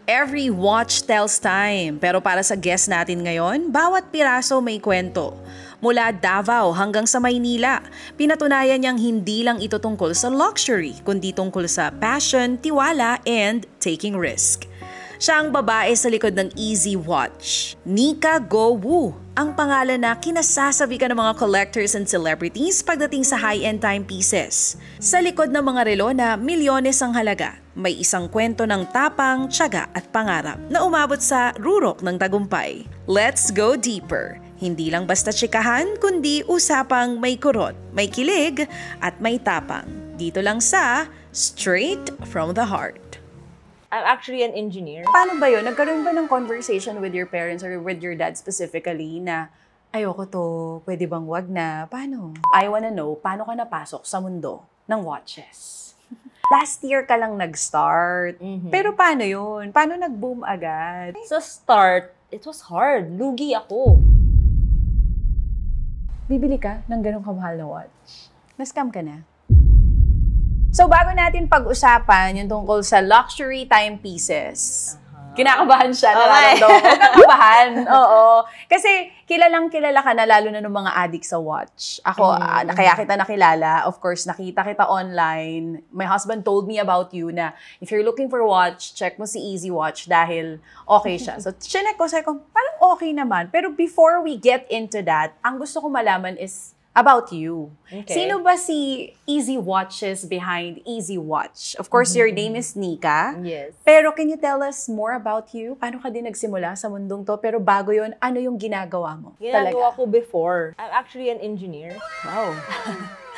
Every watch tells time, pero para sa guest natin ngayon, bawat piraso may kwento. Mula Davao hanggang sa Maynila, pinatunayan niyang hindi lang ito tungkol sa luxury, kundi tungkol sa passion, tiwala, and taking risk. Siya ang babae sa likod ng Easy Watch. Nika Go Woo, ang pangalan na kinasasabi ka ng mga collectors and celebrities pagdating sa high-end timepieces. Sa likod ng mga relo na milyones ang halaga, may isang kwento ng tapang, tiyaga at pangarap na umabot sa rurok ng tagumpay. Let's go deeper. Hindi lang basta tsikahan, kundi usapang may kurot, may kilig at may tapang. Dito lang sa Straight from the Heart. I'm actually an engineer. Paano ba yun? Nagkaroon ba ng conversation with your parents or with your dad specifically na ayoko to, pwede bang wag na? Paano? I wanna know, paano ka napasok sa mundo ng watches? Last year ka lang nag-start. Pero paano yun? Paano nag-boom agad? Sa start, it was hard. Lugi ako. Bibili ka ng ganong kamahal na watch? Na-scam ka na? So, bago natin pag-usapan yung tungkol sa luxury timepieces, kinakabahan siya, nararamdaman. Huwag kang kabahan. Oo. Kasi kilalang-kilala ka na, lalo na ng mga addict sa watch. Ako, kaya kita nakilala. Of course, nakita kita online. My husband told me about you na if you're looking for watch, check mo si Easy Watch dahil okay siya. So, chinek ko, sabi ko, parang okay naman. Pero before we get into that, ang gusto ko malaman is about you. Okay. Sino ba si Easy Watches behind Easy Watch? Of course, your name is Nika. Yes. Pero can you tell us more about you? Paano ka din nagsimula sa mundong to? Pero bago yon, ano yung ginagawa mo? Ginagawa ko before. I'm actually an engineer. Wow.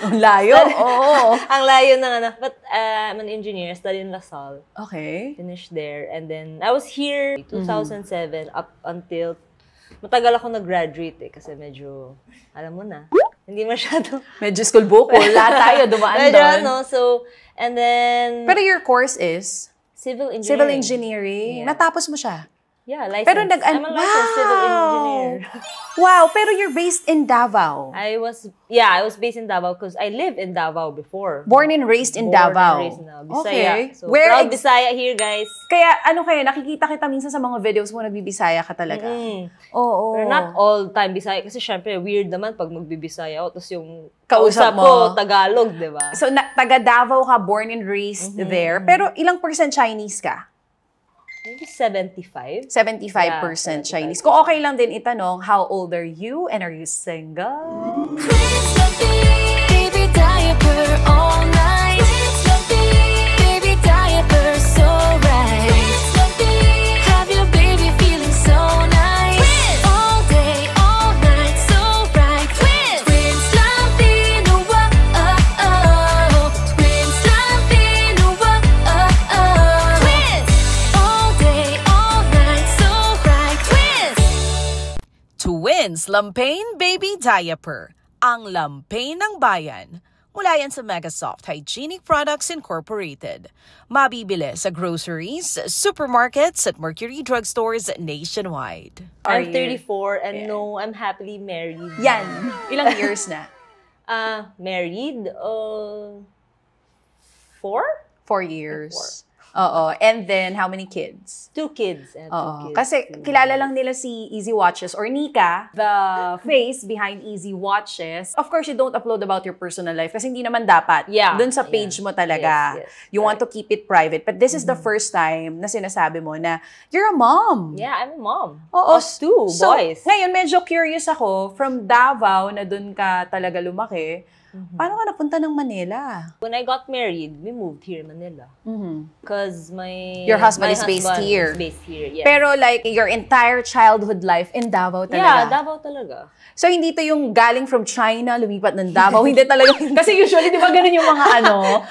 Ang layo. Oo. Ang layo ng ano. But I'm an engineer. Studied in LaSalle. Okay. Finished there. And then, I was here 2007 up until matagal ako nag-graduate kasi medyo, alam mo na, hindi masyado. Medyo school bukol. Lahat tayo dumaan medyo doon. ano, so, and then... Pero your course is? Civil engineering. Civil engineering. Yeah. Natapos mo siya? Yeah, license. Pero I'm a licensed civil engineer. Wow, pero you're based in Davao. I was based in Davao because I lived in Davao before. Born and raised in Davao. Born and raised in Davao. Bisaya. Okay. So, proud Bisaya here, guys. Kaya, nakikita kita minsan sa mga videos mo, nagbibisaya ka talaga. Oo. Pero not all time Bisaya kasi syempre weird naman pag magbibisaya ako tapos yung kausap ko mo Tagalog, di ba? So, taga Davao ka, born and raised there. Pero ilang percent Chinese ka? Maybe 75. 75% Yeah, Chinese. Kung okay lang din itanong, how old are you and are you single? Baby diaper all night. Baby diaper so right. Have your baby feeling so nice. All day, all night, so right. Twins Latino, oh. Twins Latino, oh. Twins. All day, all night, so right. Twins. Twins Lampain Baby Diaper. Ang lampain ng bayan. Mula yan sa Megasoft Hygienic Products Incorporated. Mabibili sa groceries, supermarkets at Mercury drugstores nationwide. I'm 34 and no, I'm happily married. Yan. Ilang years na? Married? 4? 4 years. Oo. And then, how many kids? 2 kids. I have 2 kids. Kasi kilala lang nila si Easy Watches or Nika, the face behind Easy Watches. Of course, you don't upload about your personal life kasi hindi naman dapat. Yeah. Dun sa page mo talaga. Yes, You want to keep it private. But this is the first time na sinasabi mo na you're a mom. Yeah, I'm a mom. Oo. Us 2 boys. Ngayon, medyo curious ako, from Davao na dun ka talaga lumaki, paano ka napunta ng Manila? When I got married, we moved here in Manila. Because Your husband is based here. Is based here, yes. Pero like, your entire childhood life in Davao talaga? Yeah, Davao talaga. So, hindi to yung galing from China, lumipat ng Davao. Hindi talaga. Kasi usually, di ba, ganun yung mga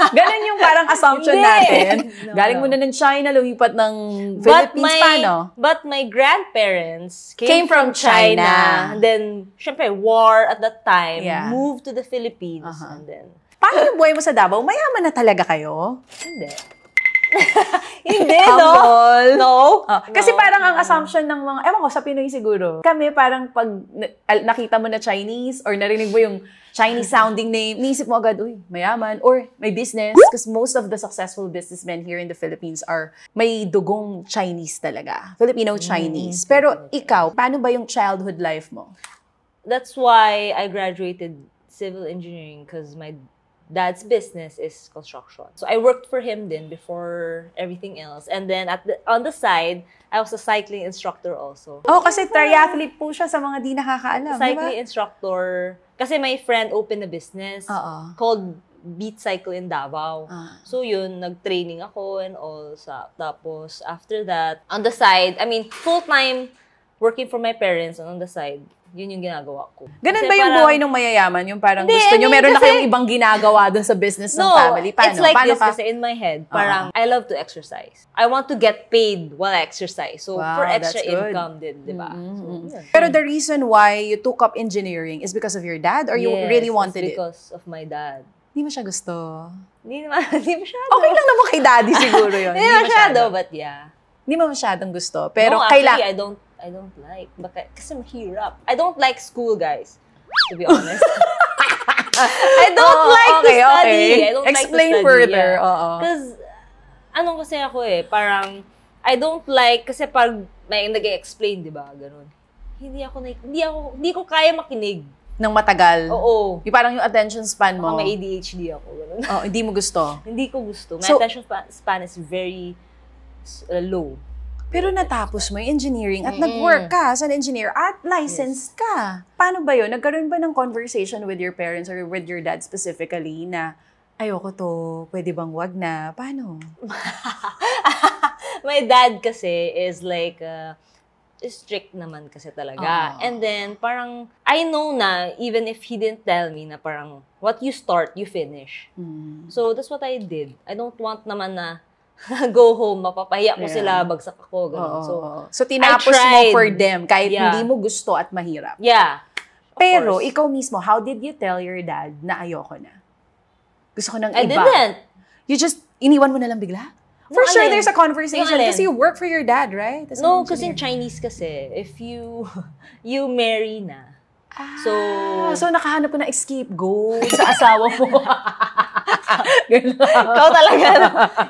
ganun yung parang assumption natin. No, galing mo na ng China, lumipat ng Philippines, paano? But my grandparents Came from China. Then, syempre, war at that time. Yeah. Moved to the Philippines. And then, Paano yung buhay mo sa Davao? Mayaman na talaga kayo? hindi. Hindi, no? Humble. No. Kasi parang ang assumption ng mga, ewan ko, sa Pinoy siguro, kami parang pag nakita mo na Chinese or narinig mo yung Chinese-sounding name, niisip mo agad, uy, mayaman, or may business. Because most of the successful businessmen here in the Philippines are may dugong Chinese talaga. Filipino-Chinese. Pero ikaw, paano ba yung childhood life mo? That's why I graduated civil engineering because my dad's business is construction. So I worked for him then before everything else. And then on the side, I was a cycling instructor also. Oh, kasi triathlete po siya sa mga di nakakaalam, Cycling diba? instructor. Kasi my friend opened a business called Beat Cycle in Davao. So yun, nag-training ako and all. Tapos after that, on the side, I mean, full-time working for my parents and on the side, yun yung ginagawa ko. Ganun Kasi ba yung parang, buhay ng mayayaman? Yung parang Hindi, gusto nyo, I mean, meron na kasi- kayong ibang ginagawa dun sa business ng family. Paano? It's like Paano this ka? kasi in my head. Parang, I love to exercise. I want to get paid while I exercise. So, Wow, for extra that's good. income din, di ba? So, yun. Pero the reason why you took up engineering is because of your dad or you Yes, really it's wanted it? because of my dad. Hindi mo siya gusto. Hindi naman, hindi masyado. Okay lang naman kay daddy siguro yun. Hindi masyado, but yeah. Hindi mo masyadong gusto. Pero No, kailangan... actually, I don't like. Kasi mahirap. I don't like school, guys. To be honest. I don't like to study. I don't Explain like to study. further. Yeah. Oo. Because, ano kasi ako parang, I don't like, kasi pag may nag-explain, di ba, ganun. Hindi ko kaya makinig. Nang matagal. Oo. Yung parang yung attention span mo. Baka may ADHD ako, ganun. Oh, hindi mo gusto. Hindi ko gusto. My So- attention span is very low. Pero natapos mo yung engineering at nag-work ka as an engineer at licensed ka. Paano ba yun? Nagkaroon ba ng conversation with your parents or with your dad specifically na ayoko to, pwede bang wag na? Paano? My dad kasi is like, strict naman kasi talaga. And then, parang, I know na, even if he didn't tell me na parang, what you start, you finish. So, that's what I did. I don't want naman na, go home, mapapahiya ko sila, bagsak ako, gano'n. So, tinapos mo tried. for them kahit Yeah. hindi mo gusto at mahirap. Yeah. Of Pero, course. ikaw mismo, how did you tell your dad na ayoko na? Gusto ko ng I iba. didn't. You just, iniwan mo na lang bigla? Yung For sure, alin? there's a conversation Yung alin? kasi you work for your dad, right? As an No, kasi engineer. Chinese kasi, if you marry na, So, nakahanap ko ng scapegoat sa asawa mo. ikaw talaga.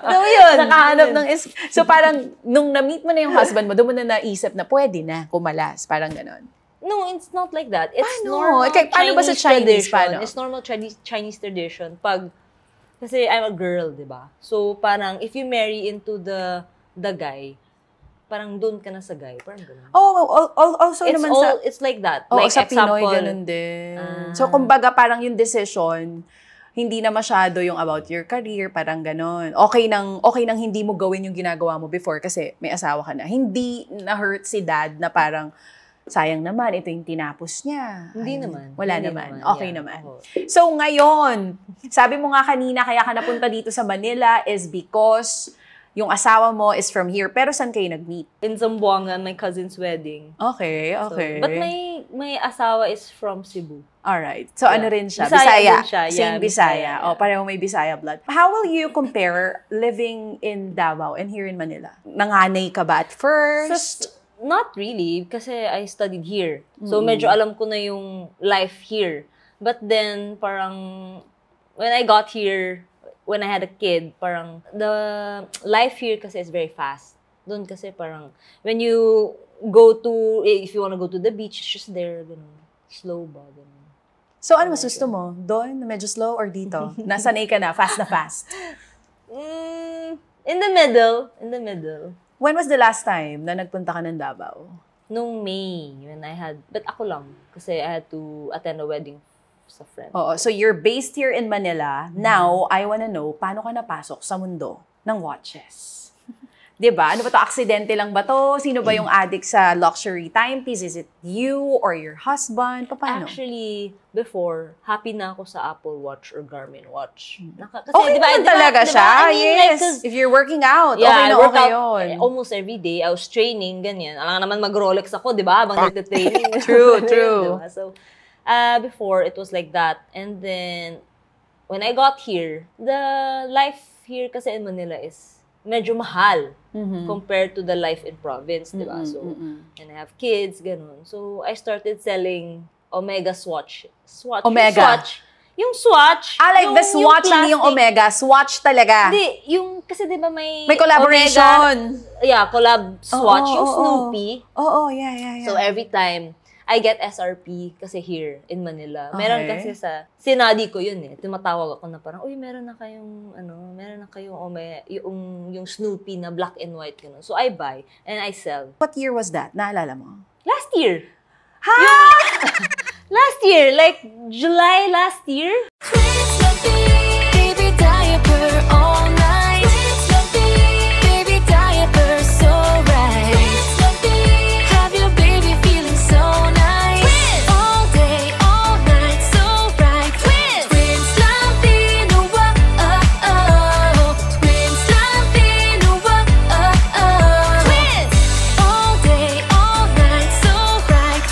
No, yun. Nakahanap ng So, parang, nung na-meet mo na yung husband mo, doon mo na naisip na pwede na kumalas. Parang ganon. No, it's not like that. It's Paano? normal Okay, paano ba sa Chinese? tradition. Paano? It's normal Chinese tradition. Kasi I'm a girl, di ba? So, parang, if you marry into the guy, parang doon ka na sa guy. Parang ganun. Also naman sa... It's like that. Oo, Like, sa Pinoy, example, ganun din. So, kumbaga, parang yung decision, hindi na masyado yung about your career, parang ganon. Okay nang hindi mo gawin yung ginagawa mo before kasi may asawa ka na. Hindi na-hurt si dad na parang, sayang naman, ito yung tinapos niya. Hindi Ay, naman. Wala Hindi naman. naman. Okay Yeah. naman. Oo. So, ngayon, sabi mo nga kanina, kaya ka napunta dito sa Manila is because yung asawa mo is from here. Pero saan kayo nag-meet? In Zamboanga, my cousin's wedding. Okay. So, but my asawa is from Cebu. Alright. So, ano rin siya? Bisaya Bisaya. din siya. Same Yeah, Bisaya. Bisaya, O, yeah. pareho may Bisaya blood. How will you compare living in Davao and here in Manila? Nanganay ka ba at first? Not really, kasi I studied here. So, medyo alam ko na yung life here. But then, parang, when I got here, when I had a kid, parang, the life here kasi is very fast. Doon kasi parang, when you go to, if you wanna go to the beach, it's just there, ganun. Slow ba, ganun. So, ano mas gusto mo? Doon, na medyo slow or dito? Nasanay ka na, fast na fast. In the middle. When was the last time na nagpunta ka ng Davao? Nung May, when I had, but ako lang, kasi I had to attend a wedding sa friend. Oo. So, you're based here in Manila. Now, I wanna know, paano ka napasok sa mundo ng watches? 'Di ba? Ano ba to? Aksidente lang ba to? Sino ba yung addict sa luxury timepiece? Is it you or your husband? Paano? Actually, before, happy na ako sa Apple Watch or Garmin Watch. Kasi, Okay naman talaga siya. I mean, like, Yes. 'cause, If you're working out, yeah, okay I na work okay out yun. almost every day. I was training, ganyan. Alam naman mag-Rolex ako, di ba? Habang nagte-training. True, true. Diba? So, before, it was like that. And then, when I got here, the life here kasi in Manila is medyo mahal compared to the life in province, di ba? So, and I have kids, ganun. So, I started selling Omega Swatch. Omega? Yung Swatch. Like the Swatch, yung hindi yung Omega. Swatch talaga. Hindi, yung, kasi di ba may collaboration. Omega, yeah, collab Swatch. Yung Snoopy. Yeah. So, every time, I get SRP kasi here in Manila. Meron kasi sa, sinadi ko yun Tumatawag ako na parang, uy, meron na kayong yung Snoopy na black and white. Ganun. So, I buy and I sell. What year was that? Naalala mo? Last year. Ha? Last year, like July last year. Baby diaper all night. Baby diaper so right. Have your baby feeling so nice. All day, all night, so right. Twins Latino, Twins Latino, Twins. All day, all night, so right.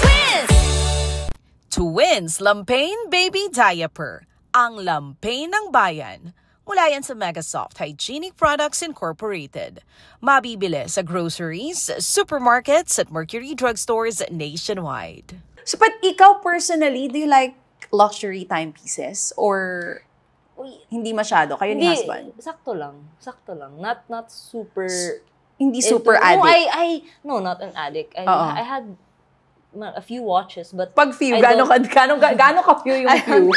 Twins Lampain Baby Diaper. Ang lampain ng bayan. Mula yan sa Megasoft Hygienic Products Incorporated. Mabibili sa groceries, supermarkets at Mercury drugstores nationwide. So, but ikaw personally, do you like luxury timepieces? Or hindi masyado? Kayo ni husband? Sakto lang. Not super... Hindi super addict? No, not an addict. I had a few watches, but... Pag few, gano'n ka few yung few?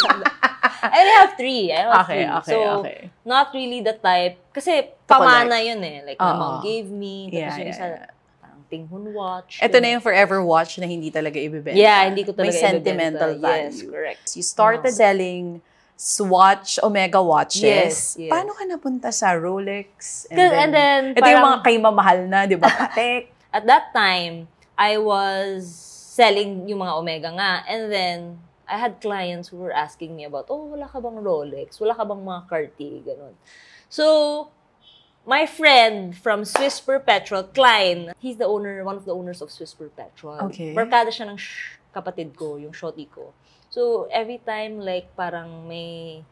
I only have three. Okay. Not really the type. Kasi pamana yun Like, my mom gave me. Tapos yung isa, parang Tinghun watch. Ito na yung forever watch na hindi talaga ibibenta. Yeah, hindi ko talaga May sentimental value. Yes, correct. You started selling Swatch, Omega watches. Yes. Paano ka napunta sa Rolex? And then ito yung mga kay mamahal na, di ba? Patek. At that time, I was selling yung mga Omega nga. And then, I had clients who were asking me about, wala ka bang Rolex? Wala ka bang mga Cartier? Ganun. So, my friend from Swiss Perpetual, Klein, he's one of the owners of Swiss Perpetual. Okay. Barkada siya ng kapatid ko, yung shorty ko. So, every time, like, parang may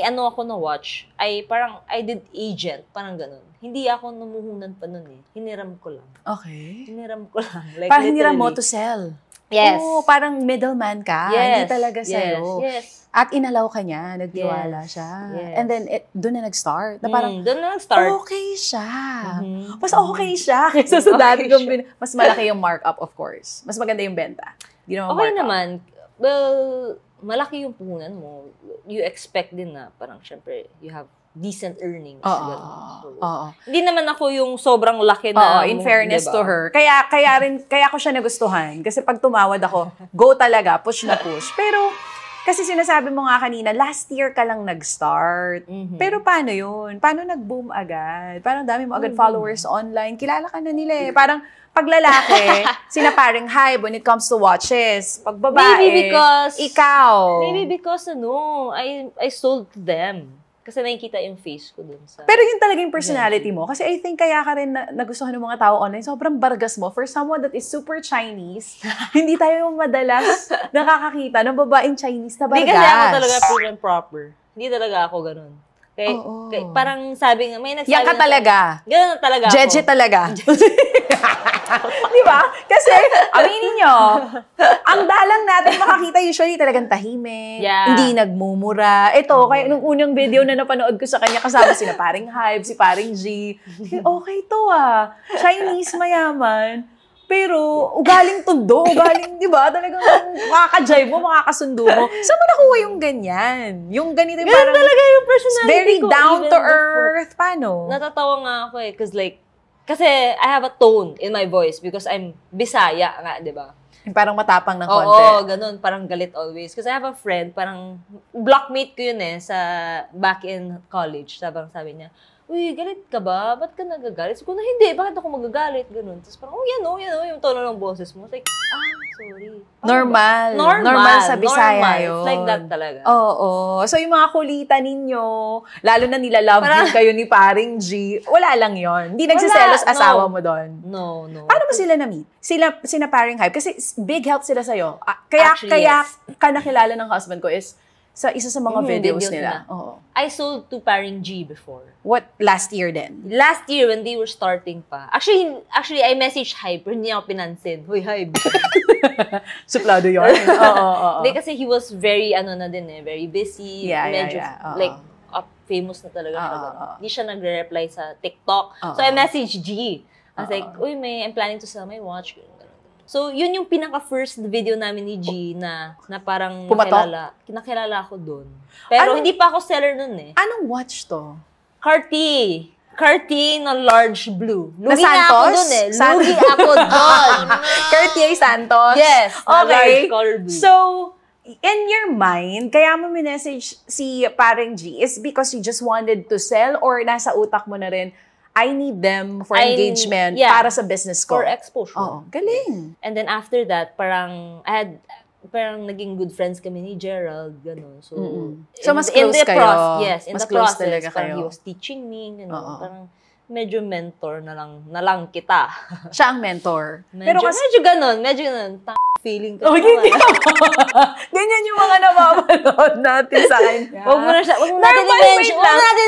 ano ako na watch, I did agent, parang ganun. Hindi ako numuhunan pa nun Hiniram ko lang. Okay. Hiniram ko lang. Like, parang hiniram mo literally. to sell. Yes. Parang middleman ka. Hindi talaga sa'yo. Yes. At inalaw ka niya, nagtiwala siya. Yes. And then, doon na nag-start. Na parang, doon na nag-start. Okay siya. Mas okay siya kaysa sa dati kong mas malaki yung markup, of course. Mas maganda yung benta. Hindi naman Okay markup. naman. Well, malaki yung puhunan mo. You expect din na parang, syempre, you have decent earnings. Hindi naman ako yung sobrang laki na. In fairness diba? to her. Kaya ko siya nagustuhan. Kasi pag tumawad ako, go talaga, push na push. Pero, kasi sinasabi mo nga kanina, last year ka lang nag-start. Pero paano yun? Paano nag-boom agad? Parang dami mo agad followers online. Kilala ka na nila Parang, pag lalaki, sinaparing hype when it comes to watches. Pag babae, maybe because, ikaw. Maybe because, I sold to them. Kasi nakikita yung face ko dun sa... Pero yun talaga yung personality mo. Kasi I think kaya ka rin nagustuhan ng mga tao online. Sobrang bargas mo. For someone that is super Chinese, hindi tayo madalas nakakakita ng babaeng Chinese na bargas. Hindi kasi ako talaga prim and proper. Hindi talaga ako ganun. Kaya parang sabi nga, may nagsabi yan ka talaga. Ganun talaga ako. Jeje talaga. Di ba? Kasi, aminin nyo, ang dalang natin makakita usually talagang tahimik, hindi nagmumura. Ito, kaya nung unang video na napanood ko sa kanya, kasama sila paring Hype, si paring G. Okay to Chinese mayaman. Pero, ugaling tondo, di ba? Talagang makaka-jive mo, makakasundo mo. Saan mo nakuha yung ganyan? Yung ganito yung parang... talaga yung personality very ko. Down to earth. Paano? Natatawa nga ako kasi I have a tone in my voice because I'm Bisaya nga, di ba? Parang matapang ng konti. Oo, ganun. Parang galit always. Kasi I have a friend, parang blockmate ko yun sa back in college. Sabi niya, uy, galit ka ba? Ba't ka nagagalit? So, kung hindi, bakit ako magagalit? Ganun. Tapos parang, yan yung tono ng boses mo. It's like, sorry. Normal sa Bisaya yun. It's like that talaga. Oo. So, yung mga kulitan ninyo, lalo na nila-love you kayo ni paring G, wala lang yon. Hindi nagsiselos asawa mo doon. No. Paano mo sila na-meet? Sina paring Hype? Kasi big help sila sa'yo. Kaya Actually, yes. ka nakilala ng husband ko is, Sa isa sa mga videos nila. Oo. I sold to Paring G before. What, last year din? Last year, when they were starting pa. Actually, I messaged Hype, pero hindi niya ako pinansin. Hoy, Hype. Suplado yun. Oo. Hindi, kasi he was very, very busy. Medyo, like, famous na talaga siya. Hindi siya nagre-reply sa TikTok. So, I messaged G. I was like, uy, I'm planning to sell my watch. So, yun yung pinaka-first video namin ni G na parang nakilala ako dun. Pero hindi pa ako seller nun eh. Anong watch to? Cartier na large blue. na Lugi Santos? na ako dun eh. Lugi ako dun. Cartier Santos? Yes. Okay. Large color blue. So, in your mind, kaya mo minessage si Parang G is because you just wanted to sell or nasa utak mo na rin, I need them for engagement para sa business ko. For exposure. Oo, galing. And then after that, parang naging good friends kami ni Gerald, gano'n. So, So, mas close kayo. Yes, in mas the close process, talaga parang kayo. he was teaching me, parang medyo mentor na lang kita. Siya ang mentor. Medyo gano'n. Feeling ko. Hindi ganyan yung mga namamanood natin sa kanya. Huwag natin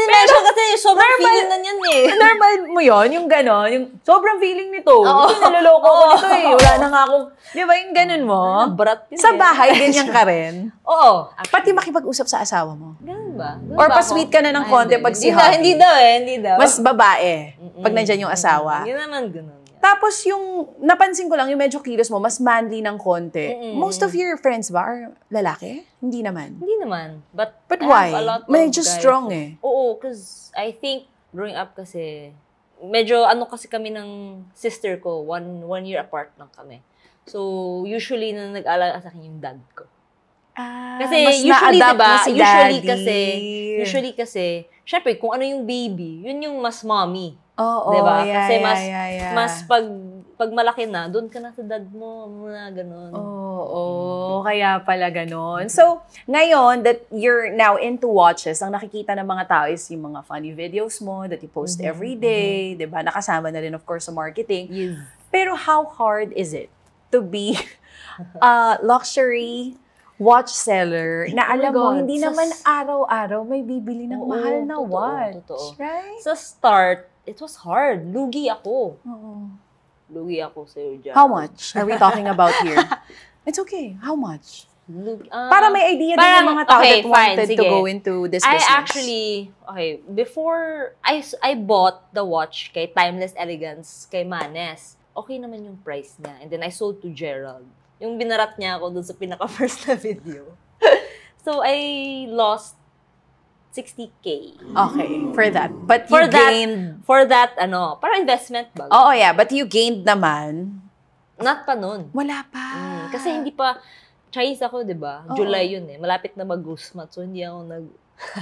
i-mention kasi sobrang feeling na yan eh. Normal mo yun, yung gano'n, yung sobrang feeling nito. Ito, naloloko ko nito eh. Wala na nga akong, di ba yung gano'n mo? Sa bahay, ganyan ka rin? Oo. Pati makipag-usap sa asawa mo. Ganun ba? Or pa-sweet ka na ng konti pag si Hubby. Hindi daw. Mas babae, pag nandyan yung asawa. Hindi naman ganun. Tapos yung, napansin ko lang, yung medyo kilos mo, mas manly ng konti. Most of your friends ba are lalaki? Hindi naman. Hindi naman. But why? I have a lot of Medyo guys. strong eh. Oo, because I think growing up kasi, medyo kasi kami ng sister ko, one year apart lang kami. So, usually na nag-alaga sa akin yung dad ko. Kasi mas usually, na-adapt diba, mo si usually kasi, syempre, kung ano yung baby, yun yung mas mommy. Oo, diba? yeah, Kasi mas pag malaki na, doon ka na sa dad mo, muna ganun. Oo, kaya pala ganun. So, ngayon that you're now into watches, ang nakikita ng mga tao is yung mga funny videos mo that you post every day, diba? Nakasama na rin, of course, sa marketing. Yes. Pero how hard is it to be a luxury watch seller na alam mo, hindi naman araw-araw may bibili ng mahal na watch. Totoo. Right? Sa start, it was hard. Lugi ako. Oo. Lugi ako sa'yo dyan. How much are we talking about here? It's okay. How much? Para may idea din yung mga tao that wanted to go into this business. Before I bought the watch kay Timeless Elegance, kay Manes, okay naman yung price niya. And then I sold to Gerald. Yung binarat niya ako dun sa pinaka-first na video. So, I lost 60K. Okay, for that. But you gained... For that, para investment ba? Oo, yeah. But you gained naman. Not pa nun. Wala pa. Kasi hindi pa, Chinese ako, di ba? July yun eh. Malapit na mag-Gusmat. So, hindi ako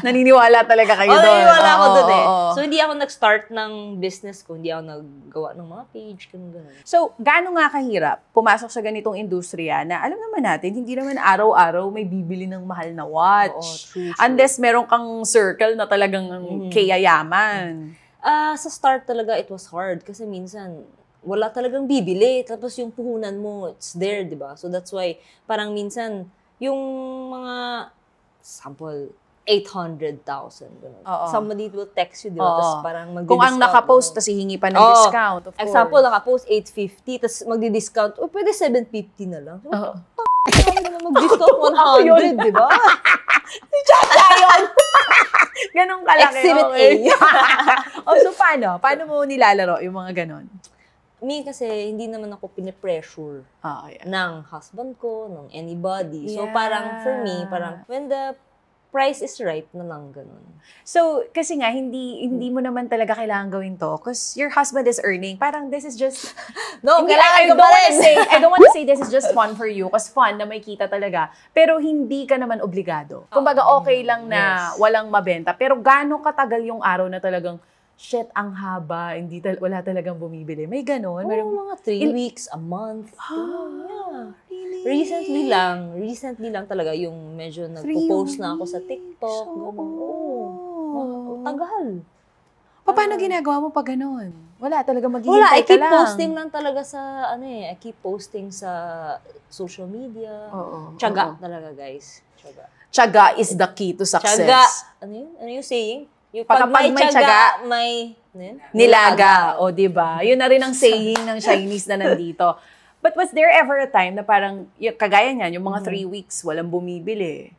Naniniwala talaga kayo doon. Naniniwala ako doon eh. So, hindi ako nag-start ng business ko. Hindi ako naggawa ng mga page. Ganun. So, gaano nga kahirap pumasok sa ganitong industriya na alam naman natin, hindi naman araw-araw may bibili ng mahal na watch. True. Unless meron kang circle na talagang kayayaman. Sa start talaga, it was hard. Kasi minsan, wala talagang bibili. Tapos yung puhunan mo, it's there, di ba? So, that's why, parang minsan, yung mga, sample, 800,000. Somebody will text you, di ba? Tapos parang mag-discount. Kung ang nakapost, tapos hihingi pa ng discount, of course. Example, nakapost 850, tapos magdi-discount, pwede 750 na lang. So, mag-discount 100, di ba? Tsaka yun! Ganun kalaki. Exhibit A. So paano? Paano mo nilalaro yung mga ganon? Me kasi, hindi naman ako pinipressure ng husband ko, ng anybody. So parang, for me, parang, when the price is right na lang ganun. So, kasi nga, hindi mo naman talaga kailangan gawin to because your husband is earning. Parang this is just... No, kailangan ko pa rin. I don't want to say this is just fun for you because fun na may kita talaga. Pero hindi ka naman obligado. Kumbaga, okay lang na walang mabenta. Pero gaano katagal yung araw na talagang, shit, ang haba, wala talagang bumibili. May ganon. Mga 3 weeks, a month. Yeah. Really? Recently lang talaga yung medyo nagpo-post na ako sa TikTok. Tagal. Paano ginagawa mo pag ganon? Wala talaga maghihintay Wala, I ka keep lang. posting lang talaga sa, I keep posting sa social media. Tiyaga talaga, guys. Tiyaga. tiyaga is the key to success. Tiyaga. Ano yun? Ano yung saying? Yung pag may tiyaga, may... Ano yun? Nilaga. O, diba? Yun na rin ang saying ng Chinese na nandito. But was there ever a time na parang, kagaya niyan, yung mga 3 weeks, walang bumibili.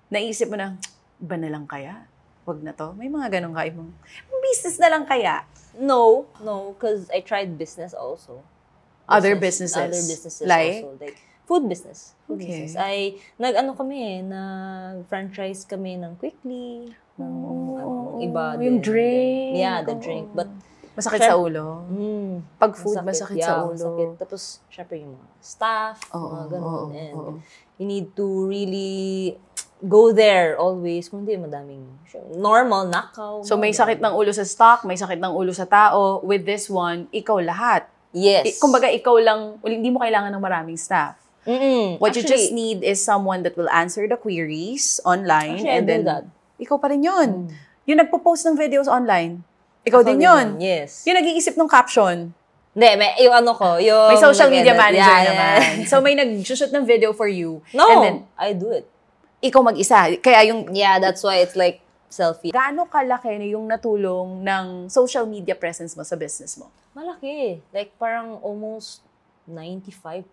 Naisip mo na, iba na lang kaya? Wag na to. May mga ganun kayo. Business na lang kaya? No, because I tried business also. Other businesses? Other businesses like? also. Like, food business. Food Okay. business. Nag-franchise kami ng Quickly. Iba yung din. drink. Yeah, the drink. But, Masakit sa ulo. Pag food, masakit sa ulo. Masakit. Tapos, syempre yung mga staff, mga ganun. And you need to really go there always. Kung hindi, madaming normal, nakaw. So, may sakit ng ulo sa stock, may sakit ng ulo sa tao. With this one, ikaw lahat. Yes. Kumbaga, ikaw lang, hindi mo kailangan ng maraming staff. What you just need is someone that will answer the queries online. Actually, and I do then, that. ikaw pa rin yun. Yung nagpo-post ng videos online. Ikaw din yun. Yes. Yung nag-iisip ng caption. Hindi, yung ano ko, yung... May social media manager Yeah. naman. So, may nag-shoot ng video for you. No, And then, I do it. ikaw mag-isa. Kaya yung... Yeah, that's why it's like selfie. Gaano kalaki na yung natulong ng social media presence mo sa business mo? Malaki. Like, parang almost 95%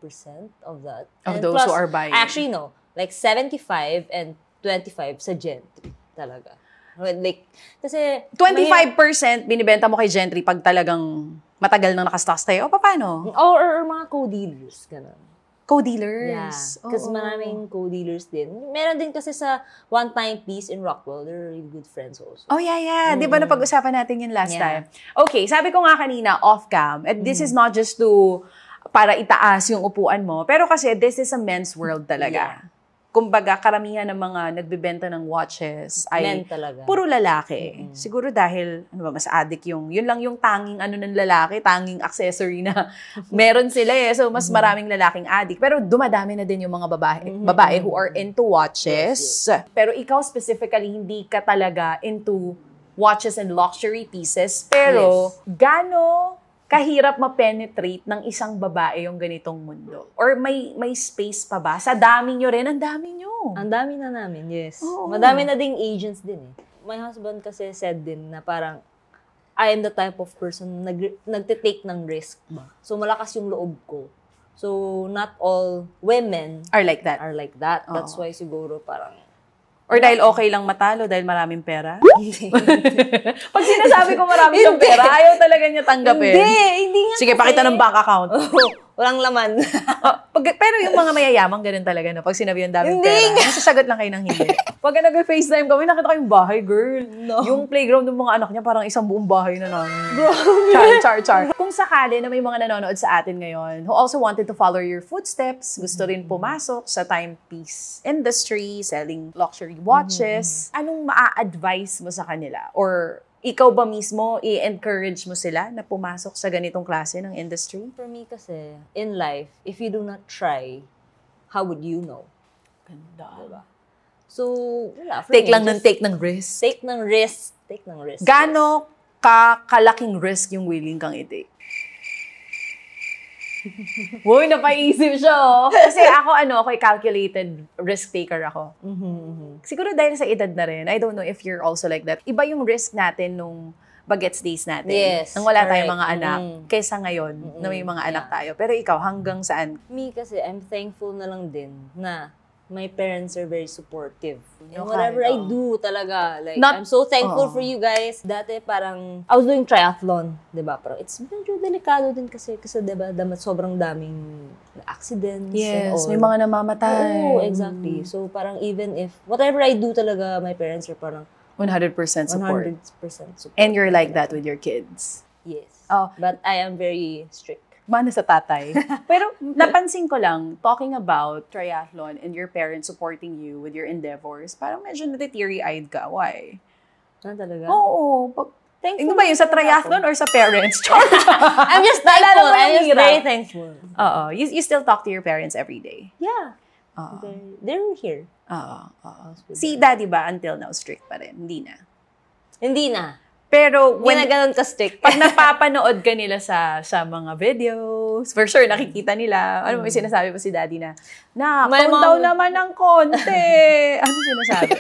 of that. Of And those plus, who are buying. Actually, no. Like, 75 and 25 sa Gentry. Talaga. Like, kasi... 25% binibenta mo kay Gentry pag talagang matagal nang nakastocks tayo. O, paano? Or mga co-dealers. Ganun. Co-dealers. Yeah. Kasi maraming co-dealers din. Meron din kasi sa One Time Piece in Rockwell. They're really good friends also. Oh, yeah. Di ba napag-usapan natin yun last Yeah. time? Okay, sabi ko nga kanina, off-cam, and this is not just to, para itaas yung upuan mo, pero kasi this is a men's world talaga. Kumbaga, karamihan ng mga nagbebenta ng watches ay Men talaga. puro lalaki. Siguro dahil, mas addict yun lang yung tanging ng lalaki, tanging accessory na meron sila eh. So, mas maraming lalaking addict. Pero dumadami na din yung mga babae who are into watches. Pero ikaw specifically, hindi ka talaga into watches and luxury pieces. Pero, gano kahirap ma-penetrate ng isang babae yung ganitong mundo? Or may space pa ba? Sa dami nyo rin, ang dami nyo. Ang dami na namin, yes. Oo. Madami na ding agents din eh. My husband kasi said din na parang I am the type of person na nagte-take ng risk ba. So malakas yung loob ko. So not all women Are like that. are like that. That's Oo. why siguro parang Or dahil okay lang matalo dahil maraming pera? Pag sinasabi ko marami siyang pera, ayaw talaga niya tanggapin. Hindi nga. Sige, pakita ng bank account. Walang laman. Pero yung mga mayayamang, ganun talaga na pag sinabi yung daming Hindi pera, masasagot lang kayo ng hindi. Pag nag-FaceTime kami, nakita ko yung bahay, girl. No. Yung playground ng mga anak niya, parang isang buong bahay na namin. Bro. Char. Kung sakali na may mga nanonood sa atin ngayon who also wanted to follow your footsteps, gusto rin pumasok sa timepiece industry, selling luxury watches, anong maa-advise mo sa kanila? Or ikaw ba mismo, i-encourage mo sila na pumasok sa ganitong klase ng industry? For me kasi, in life, if you do not try, how would you know? Ganda. Diba? So, wala. For Take me, lang ng just take ng risk. Take ng risk. Take ng risk. Gano kalaking risk yung willing kang i-take? Uy, napaisip siya, oh. Kasi ako'y calculated risk taker ako. Siguro dahil sa edad na rin, I don't know if you're also like that. Iba yung risk natin nung bagets days natin. Yes, Nang wala tayong correct. mga anak. Kaysa ngayon, na may mga anak tayo. Pero ikaw, hanggang saan? Me kasi, I'm thankful na lang din na my parents are very supportive. And Okay, whatever I oh. do talaga, like, Not- I'm so thankful oh. for you guys. Dati parang, I was doing triathlon, di ba? Pero it's medyo delikado din kasi di ba, sobrang daming accidents. and all. May mga namamatay. Oo, exactly. So parang even if, whatever I do talaga, my parents are parang 100% support. 100% support. And you're like that with your kids. Yes. Oh. But I am very strict. Mana sa tatay. Pero napansin ko lang, talking about triathlon and your parents supporting you with your endeavors, parang medyo natiteary-eyed ka. Why? Talaga? Oo. Thankful Ano ba yun? Sa talaga triathlon or sa parents? Char! I'm just Naalala thankful. mo yung I'm just hirap. very thankful. Oo. You still talk to your parents every day? Yeah. Oo. They're here. Oo. Si daddy ba until now strict pa rin? Hindi na. Hindi na. Pero Hindi na ganun ka-strict. pag napapanood ka nila sa mga videos, For sure, nakikita nila. Ano may sinasabi pa si daddy na, My tone mom- down naman ng konti. Ano sinasabi?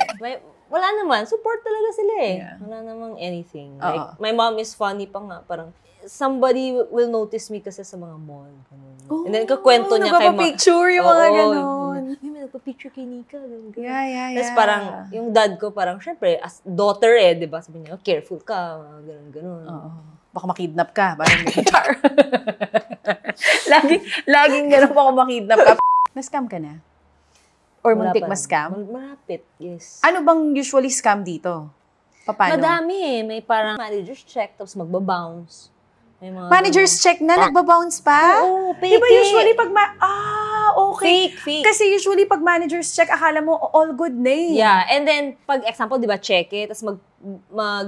Wala naman. Support talaga sila eh. Yeah. Wala namang anything. Oo. Like, my mom is funny pa nga. Parang, somebody will notice me kasi sa mga mall. Ganun. And then, kakwento niya kay Nagpapapicture yung mga Oo, ganon. May nagpa-picture kay Nika. Ganun. Yeah. Tapos parang, yung dad ko parang, syempre, as daughter di ba? Sabi niya, careful ka, ganun. Oo. Baka makidnap ka. Parang char. laging ganun baka makidnap ka. Na-scam ka na? Or Wala muntik pa. ma-scam? Malapit, yes. Ano bang usually scam dito? Paano? Madami eh. May parang manager's check, tapos magbabounce. May mga Manager's check na, nagbabounce pa? Oo, fake Diba eh. usually pag okay. Fake. Kasi usually pag manager's check, akala mo all good na eh. Yeah, and then, pag example, di ba, check it, tapos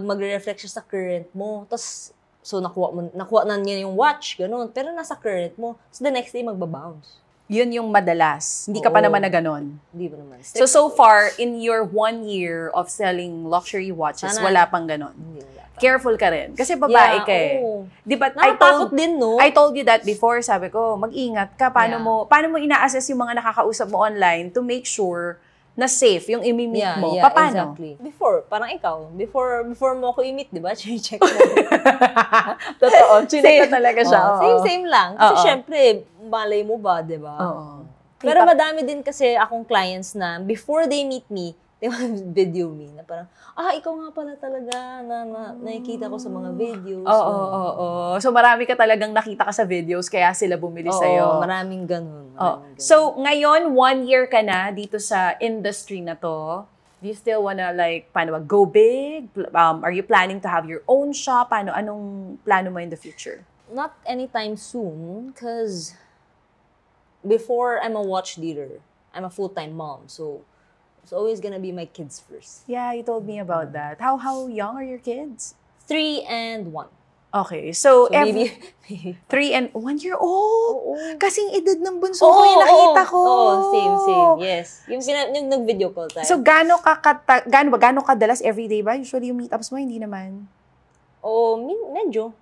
magre-reflect siya sa current mo, tapos, so nakuha na niya yung watch, ganun, pero nasa current mo, so the next day, magbabounce. Yun yung madalas. Hindi ka pa Oo. naman na ganon. Hindi ba naman? So far, in your 1 year of selling luxury watches, Sana. wala pang ganon. Hindi wala pa. Careful ka rin. Kasi babae Yeah, ka eh. oo. Di ba, Nakatakot din, no? I told you that before. Sabi ko, mag-ingat ka. Paano mo ina-assess yung mga nakakausap mo online to make sure na safe yung imi-meet mo? Paano? Exactly. Before, parang ikaw, before mo ako i-meet, di ba? Check mo. Totoo. Chinek ka talaga siya. Oo. Same lang. Kasi Oo. syempre, malay mo ba, di ba? Oo. Pero madami din kasi akong clients na before they meet me, they want to video me na parang, ikaw nga pala talaga na nakikita ko sa mga videos. Oo. So marami ka talagang nakita ka sa videos kaya sila bumili sa'yo. Oo, maraming ganun. So ngayon, 1 year ka na dito sa industry na to. Do you still wanna go big? Are you planning to have your own shop? Anong plano mo in the future? Not anytime soon, because before I'm a watch dealer, I'm a full-time mom, so it's always gonna be my kids first. Yeah, you told me about that. How young are your kids? 3 and 1. Okay, so maybe 3 and 1 year old. Oo. Kasing edad ng bunso ko yung nakita ko. Same. Yes. Yung nag-video call tayo. So gaano kadalas everyday ba? Usually yung meetups mo hindi naman. Medyo.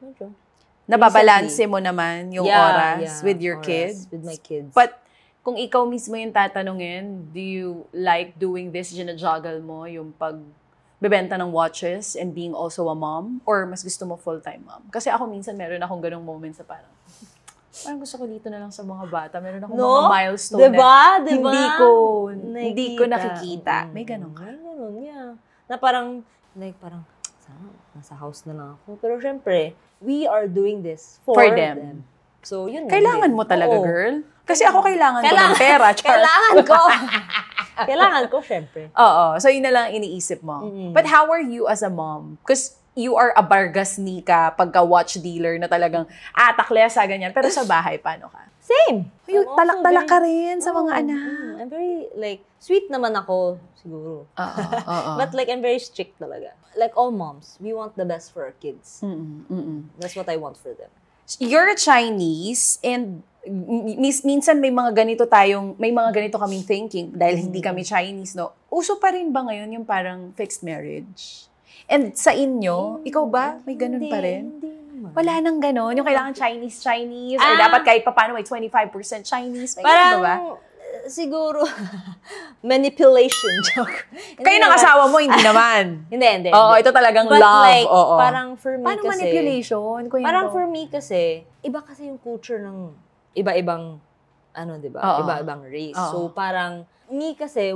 Nababalanse mo naman yung oras with your oras kids. With my kids. But kung ikaw mismo yung tatanungin, do you like doing this, ginajuggle mo yung pagbebenta ng watches and being also a mom? Or mas gusto mo full-time mom? Kasi ako minsan meron akong ganong moments sa parang gusto ko dito na lang sa mga bata. Meron akong mga milestone diba? na hindi ko nakikita. May ganon ka? May ganon, yeah. Na parang, nasa house na lang ako. Pero syempre, we are doing this for them. So, yun. Kailangan mo talaga, girl. Kasi ako kailangan ko ng pera. Kailangan ko, syempre. Oo. So, yun na lang iniisip mo. But how are you as a mom? Because you are a bargasnika pagka-watch dealer na talagang, taklesa, ganyan. Pero sa bahay, paano ka? Same. Talak-talak ka rin sa mga anak. I'm very, sweet naman ako, siguro. Oo. But I'm very strict talaga. Like all moms, we want the best for our kids. That's what I want for them. You're Chinese and minsan may mga ganito kaming thinking dahil hindi kami Chinese, no? Uso pa rin ba ngayon yung parang fixed marriage? And sa inyo, ikaw ba? May ganun pa rin? Hindi naman. Wala nang ganun. Yung kailangan Chinese, or dapat kahit paano may 25% Chinese. May Parang, ganun ba? Siguro, manipulation joke. Kayo ng asawa mo, hindi naman. Hindi. Oo, ito talagang But love. Oo. parang for me Paano kasi... manipulation? Parang for me kasi, iba kasi yung culture ng iba-ibang, di ba? Oo. Iba-ibang race. Oo. So parang, me kasi,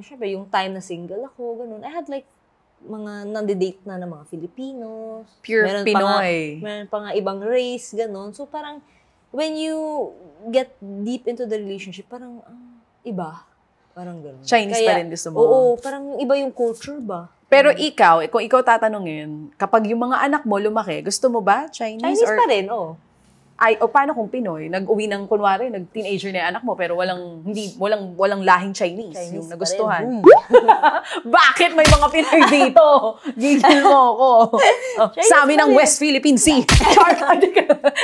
syempre yung time na single ako, ganun, I had mga nandidate na ng mga Filipinos. Pure Pinoy. Meron pa nga ibang race, ganun. So parang, when you get deep into the relationship, parang, iba. Parang ganun. Chinese pa rin gusto mo. Oo, parang iba yung culture ba? Pero kung ikaw tatanungin, kapag yung mga anak mo lumaki, gusto mo ba Chinese? Chinese pa rin, oo. Paano kung Pinoy? Nag-uwi ng, kunwari, nag-teenager na yung anak mo, pero walang lahing Chinese yung nagustuhan. Bakit may mga Pinoy dito? Gigil mo ako. Sa amin ng West Philippine Sea.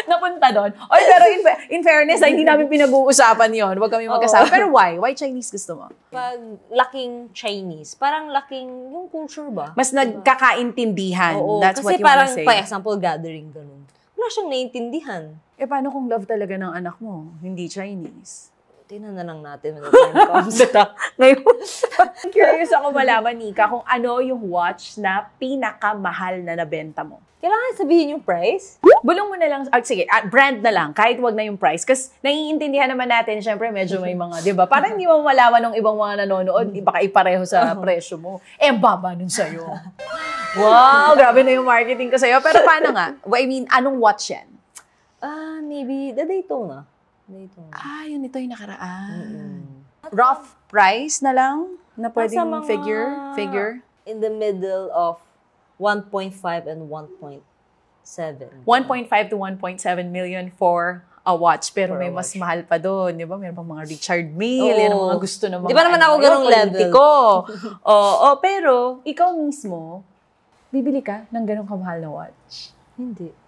Napunta doon. Pero in fairness, hindi namin pinag-uusapan yon. Huwag kami magkasama. Pero why? Why Chinese gusto mo? Pag laking Chinese, parang laking yung culture ba? Mas nagkakaintindihan. Oo, That's kasi what you wanna parang, say. for example, gathering, ganun. wala siyang naiintindihan. Paano kung love talaga ng anak mo, hindi Chinese? Tingnan na lang natin when the time comes. Ngayon, curious ako malaman, Nika, kung ano yung watch na pinakamahal na nabenta mo. Kailangan sabihin yung price? Bulong mo na lang, sige, brand na lang, kahit wag na yung price. Kasi naiintindihan naman natin, syempre medyo may mga, di ba? Parang hindi mo malaman ng ibang mga nanonood, baka ipareho sa presyo mo. Baba nun sa'yo. Wow, grabe na yung marketing ko sa'yo. Pero paano nga? I mean, anong watch yan? Maybe the Daytona. Yun, ito yung nakaraan. Rough price na lang na pwedeng Nasa mga- figure? In the middle of 1.5 and 1.7. 1.5 to 1.7 million for a watch. Pero For a may mas watch. mahal pa doon. Di ba? Meron pang mga Richard Mille. Yan ang mga gusto ng mga... Di ba naman ako ganung level? Politiko. Oo, pero ikaw mismo, bibili ka ng ganong kamahal na watch. Hindi.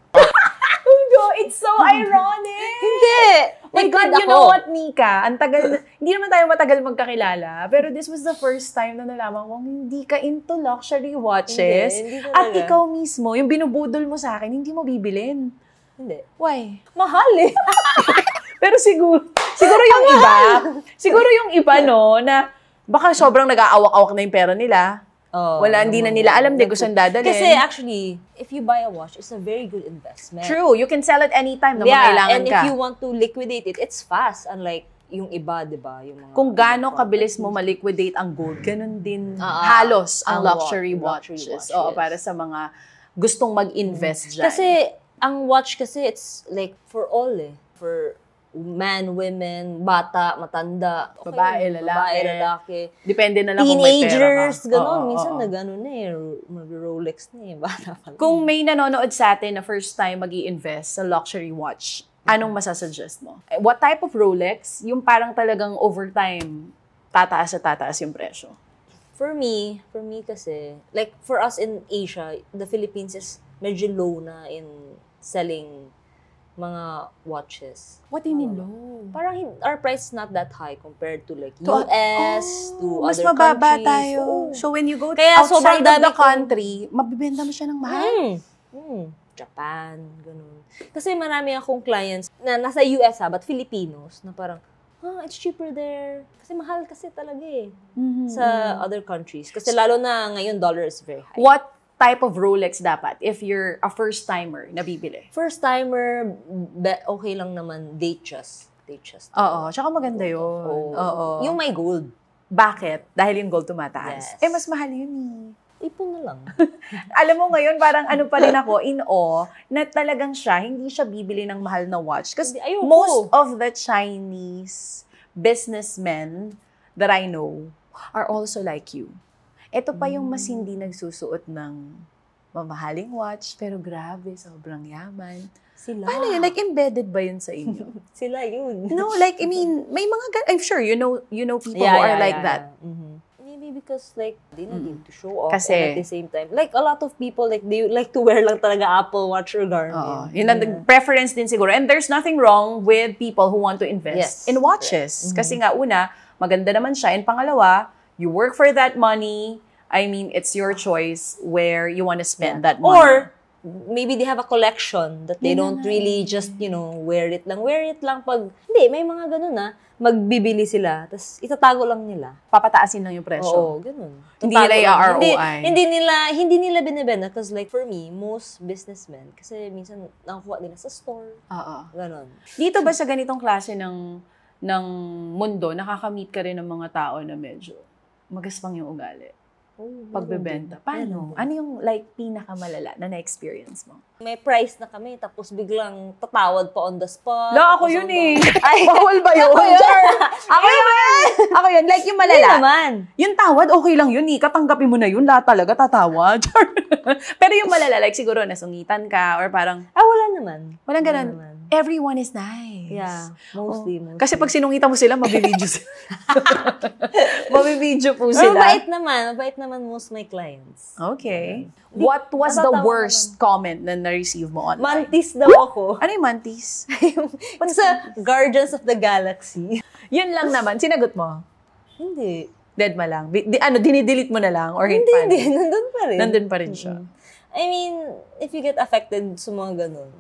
It's so ironic! Hindi! My God, you know what, Nika? Ang tagal, hindi naman tayo matagal magkakilala, pero this was the first time na nalaman kong hindi ka into luxury watches. Hindi At talaga. ikaw mismo, yung binubudol mo sa akin, hindi mo bibilin. Hindi. Why? Mahal eh. Pero siguro yung iba, no, na baka sobrang nag-aawak-awak na yung pera nila. Hindi na nila alam, gusto nang dadalhin. Kasi actually, if you buy a watch, it's a very good investment. True, you can sell it anytime na Yeah, kailangan and ka. if you want to liquidate it, it's fast. Unlike yung iba, di ba? Yung mga Kung gaano kabilis mo ma-liquidate ang gold, ganun din halos ang luxury watches. Oo, para sa mga gustong mag-invest dyan. Kasi, ang watch kasi, it's like for all eh. For man, women, bata, matanda. Okay, Babae, lalaki. Depende na lang kung may pera Teenagers, ka. gano'n. Oo, Minsan oo. nag-ano na eh, mag-Rolex na eh. Bata pa lang. Kung may nanonood sa atin na first time mag-i-invest sa luxury watch, anong masasuggest mo? What type of Rolex? Yung parang talagang overtime, tataas yung presyo. For me kasi, like for us in Asia, the Philippines is medyo low na in selling mga watches. What do you mean low? Parang our price is not that high compared to like To- US, to mas other mababa countries. tayo. Oo. So when you go Kaya outside sobrang of dami the country, mabibenta mo siya ng mahal. Japan, ganun. Kasi marami akong clients na nasa US but Filipinos na parang, it's cheaper there. Kasi mahal kasi talaga eh. Sa other countries. Kasi lalo na ngayon, dollar is very high. What type of Rolex dapat if you're a first-timer na bibili? First-timer, okay lang naman, Datejust. Oo, tsaka maganda yun. Oo. Yung may gold. Bakit? Dahil yung gold tumataas. Yes. Mas mahal yun eh. Ipon na lang. Alam mo ngayon, parang ano pa rin ako, in awe, na talagang hindi siya bibili ng mahal na watch. Kasi Hindi, ayoko. most of the Chinese businessmen that I know are also like you. Ito pa yung mas hindi nagsusuot ng mamahaling watch, pero grabe, sobrang yaman. Sila. Paano yun? Like, embedded ba yun sa inyo? Sila yun. No, like, I mean, may mga, I'm sure you know people who are like that. Mhm. Maybe because like they don't need to show off Kasi- and at the same time like a lot of people like they like to wear lang talaga Apple Watch or Garmin. Oo. Yun ang preference din siguro. And there's nothing wrong with people who want to invest Yes. in watches. Kasi nga, una, maganda naman siya. And pangalawa, you work for that money. I mean, it's your choice where you want to spend that money. Or maybe they have a collection that they don't really just, wear it lang. Wear it lang pag, hindi, may mga ganun na, magbibili sila, tapos itatago lang nila. Papataasin lang yung presyo. Oo, ganun. Hindi nila Tatago lang. i-ROI. Hindi nila binibenta. Because like for me, most businessmen, kasi minsan nakukuha nila sa store. Oo. Ganun. Dito ba sa ganitong klase ng mundo, nakakamit ka rin ng mga tao na medyo magaspang yung ugali? Pagbebenta. Paano? Ano yung like pinakamalala na na-experience mo? May price na kami, tapos biglang tatawad pa on the spot. La, ako Tapos yun on eh. the- Ay, Bawal ba yun? Ako yun. Ako yun. Ako yun. Like yung Hindi malala. naman. Yung tawad, okay lang yun. Katanggapin mo na yun. Lahat talaga tatawad. Pero yung malala, like siguro nasungitan ka or parang, Wala naman. walang Wala ganun. naman. Everyone is nice. Yeah, mostly. Kasi pag sinungitan mo sila, mabibidyo sila. Mabibidyo po Pero sila. mabait naman most my clients. Okay. What was the natatawa worst comment na na-receive mo online? Mantis daw ako. Ano yung mantis? Sa Guardians of the Galaxy. Yun lang naman. Sinagot mo? Hindi. Dead ma lang? Dinidelete mo na lang? Or Hindi. Nandun pa rin. Nandun pa rin siya. I mean, if you get affected sa mga ganun,